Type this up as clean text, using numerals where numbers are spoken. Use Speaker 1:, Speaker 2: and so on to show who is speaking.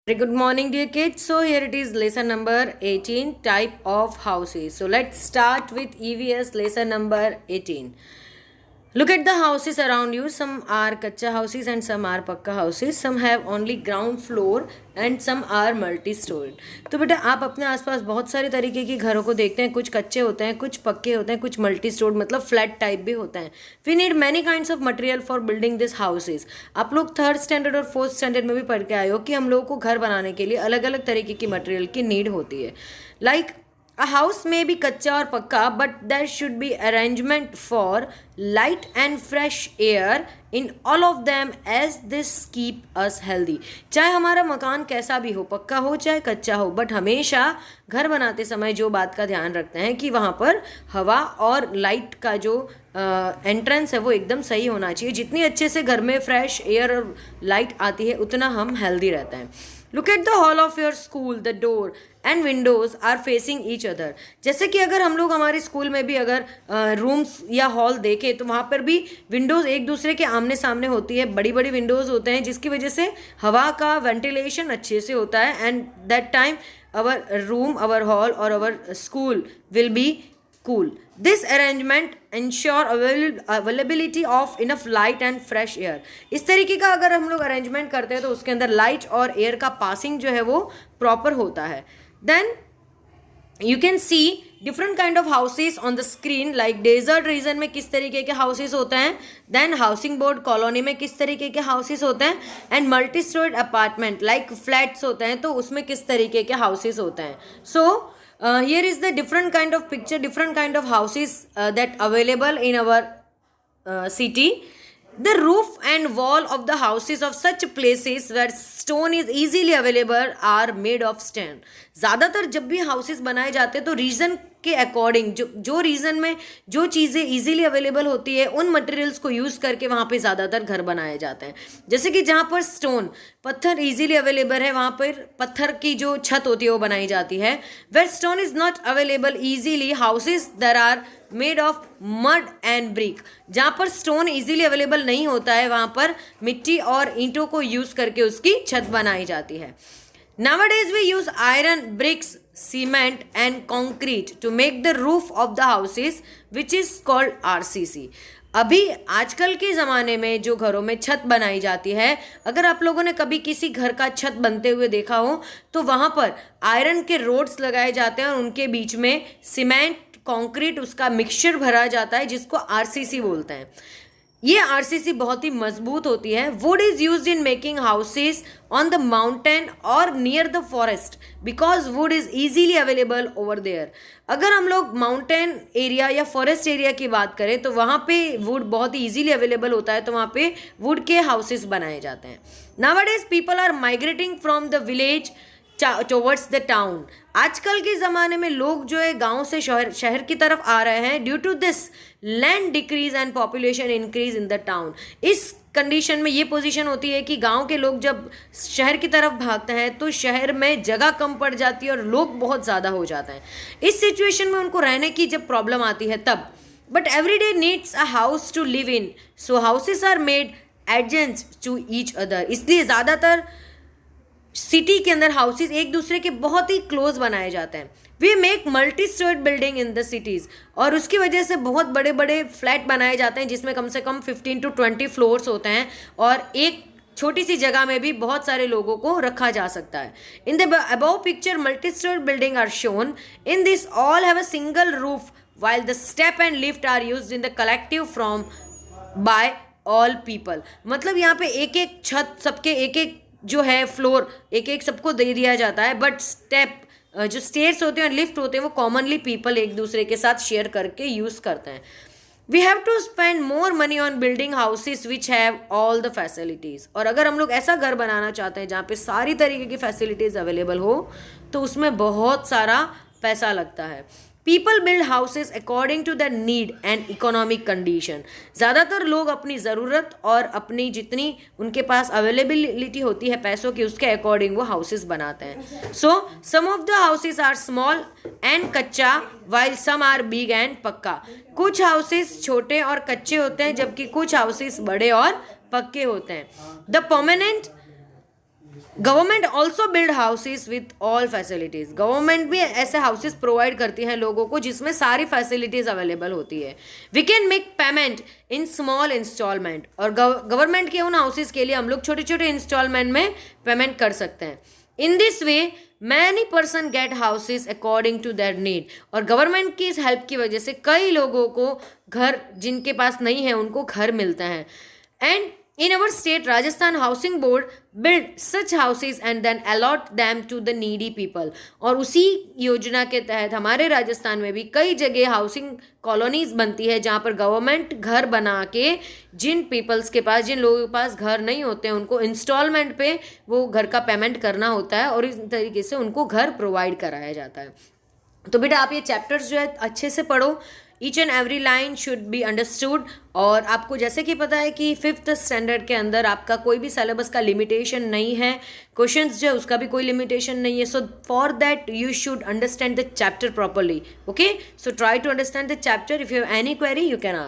Speaker 1: Very good morning, dear kids. So, here it is lesson number 18 type of houses. So, let's start with EVS lesson number 18. Look at the houses around you. Some are kacha houses and some are pakka houses. Some have only ground floor and some are multi-storied. तो बेटा आप अपने आसपास बहुत सारे तरीके के घरों को देखते हैं. कुछ कच्चे होते हैं, कुछ पक्के होते हैं, कुछ मल्टी-स्टोर्ड मतलब फ्लैट टाइप भी होते हैं. We need many kinds of material for building these houses. आप लोग 3rd स्टैंडर्ड और 4th स्टैंडर्ड में भी पढ़ के आए हो कि हम लोगों को घर बनाने के लिए अलग अलग तरीके की मटेरियल की नीड होती है. Like A house may be कच्चा और पक्का, but there should be arrangement for light and fresh air in all of them as this keep us healthy. चाहे हमारा मकान कैसा भी हो, पक्का हो चाहे कच्चा हो, बट हमेशा घर बनाते समय जो बात का ध्यान रखते हैं कि वहाँ पर हवा और लाइट का जो एंट्रेंस है वो एकदम सही होना चाहिए. जितनी अच्छे से घर में फ्रेश एयर और लाइट आती है उतना हम हेल्दी रहते हैं. Look at the hall of your school, the door and windows are facing each other. जैसे कि अगर हम लोग हमारे स्कूल में भी अगर रूम्स या हॉल देखें तो वहाँ पर भी विंडोज़ एक दूसरे के आमने सामने होती है. बड़ी बड़ी विंडोज़ होते हैं जिसकी वजह से हवा का वेंटिलेशन अच्छे से होता है. And that time our room, our hall और our school will be cool. This arrangement ensure availability of enough light and fresh air. इस तरीके का अगर हम लोग अरेंजमेंट करते हैं तो उसके अंदर लाइट और एयर का पासिंग जो है वो प्रॉपर होता है. Then you can see different kind of houses on the screen. Like desert region में किस तरीके के हाउसेस होते हैं, देन हाउसिंग बोर्ड कॉलोनी में किस तरीके के हाउसेस होते हैं, and multi stored apartment like flats होते हैं तो उसमें किस तरीके के हाउसेस होते हैं. सो here is the different kind of picture, different kind of houses that available in our city. The roof and wall of the houses of such places where stone is easily available are made of stone. ज़्यादातर जब भी houses बनाए जाते हैं तो reason के according जो reason में जो चीज़ें इजीली अवेलेबल होती है उन मटेरियल्स को यूज़ करके वहाँ पे ज़्यादातर घर बनाए जाते हैं. जैसे कि जहाँ पर स्टोन पत्थर इजीली अवेलेबल है वहाँ पर पत्थर की जो छत होती है वो बनाई जाती है. Where stone is not available easily houses there are made of mud and brick. जहाँ पर स्टोन इजीली अवेलेबल नहीं होता है वहाँ पर मिट्टी और ईंटों को यूज़ करके उसकी छत बनाई जाती है. Nowadays we use iron, bricks, cement and concrete to make the roof of the houses which is called RCC. अभी आजकल के ज़माने में जो घरों में छत बनाई जाती है, अगर आप लोगों ने कभी किसी घर का छत बनते हुए देखा हो तो वहाँ पर आयरन के रोड्स लगाए जाते हैं और उनके बीच में सीमेंट कंक्रीट उसका मिक्सचर भरा जाता है जिसको आरसीसी बोलते हैं. ये आरसीसी बहुत ही मजबूत होती है. Wood is used in making houses on the mountain और near the forest because wood is easily available over there. अगर हम लोग माउंटेन एरिया या फॉरेस्ट एरिया की बात करें तो वहाँ पे वुड बहुत ही ईजीली अवेलेबल होता है तो वहाँ पे वुड के हाउसेस बनाए जाते हैं. Nowadays people are migrating from the village towards the town. आजकल के ज़माने में लोग जो है गांव से शहर की तरफ आ रहे हैं. Due to this land decrease and population increase in the town. इस कंडीशन में ये पोजीशन होती है कि गांव के लोग जब शहर की तरफ भागते हैं तो शहर में जगह कम पड़ जाती है और लोग बहुत ज़्यादा हो जाते हैं. इस सिचुएशन में उनको रहने की जब प्रॉब्लम आती है तब but every day needs a house to live in. So houses are made adjacent to each other. इसलिए ज़्यादातर सिटी के अंदर हाउसेस एक दूसरे के बहुत ही क्लोज बनाए जाते हैं. We make multi storied building in the cities और उसकी वजह से बहुत बड़े बड़े फ्लैट बनाए जाते हैं जिसमें कम से कम 15 to 20 फ्लोर्स होते हैं और एक छोटी सी जगह में भी बहुत सारे लोगों को रखा जा सकता है. In the above picture multi storied building are shown. In this all have a single roof while the step and lift are used in the collective from by all people. मतलब यहाँ पे एक एक छत सबके एक एक जो है फ्लोर एक एक सबको दे दिया जाता है बट स्टेप जो स्टेयर्स होते हैं और लिफ्ट होते हैं वो कॉमनली पीपल एक दूसरे के साथ शेयर करके यूज़ करते हैं. We have to spend more money on building houses which have all the facilities. और अगर हम लोग ऐसा घर बनाना चाहते हैं जहाँ पे सारी तरीके की फैसिलिटीज़ अवेलेबल हो तो उसमें बहुत सारा पैसा लगता है. People build houses according to the need and economic condition. ज़्यादातर लोग अपनी ज़रूरत और अपनी जितनी उनके पास अवेलेबिलिटी होती है पैसों की उसके अकॉर्डिंग वो हाउसेज बनाते हैं. So some of the houses are small and kachcha while some are big and pucca. कुछ हाउसेज छोटे और कच्चे होते हैं जबकि कुछ हाउसेज बड़े और पक्के होते हैं. The permanent government also build houses with all facilities, government भी ऐसे हाउसेज प्रोवाइड करती है लोगों को जिसमें सारी फैसिलिटीज अवेलेबल होती है. We can make payment in small instalment, और गवर्नमेंट के उन हाउसेज के लिए हम लोग छोटे छोटे इंस्टॉलमेंट में पेमेंट कर सकते हैं. In this way many person get houses according to their need, और गवर्नमेंट की इस हेल्प की वजह से कई लोगों को घर, जिनके पास नहीं है उनको घर मिलता है. And in our state Rajasthan Housing Board build such houses and then allot them to the needy people, और उसी योजना के तहत हमारे राजस्थान में भी कई जगह हाउसिंग कॉलोनीज बनती है जहाँ पर गवर्नमेंट घर बना के जिन पीपल्स के पास, जिन लोगों के पास घर नहीं होते हैं उनको इंस्टॉलमेंट पे वो घर का पेमेंट करना होता है और इस तरीके से उनको घर प्रोवाइड कराया जाता है. तो बेटा आप ये चैप्टर्स जो है अच्छे से पढ़ो, each and every line should be understood. और आपको जैसे कि पता है कि 5th स्टैंडर्ड के अंदर आपका कोई भी सिलेबस का लिमिटेशन नहीं है, क्वेश्चंस जो है उसका भी कोई लिमिटेशन नहीं है. So for that you should understand the chapter properly. Okay, so try to understand the chapter. If you have any query you can ask.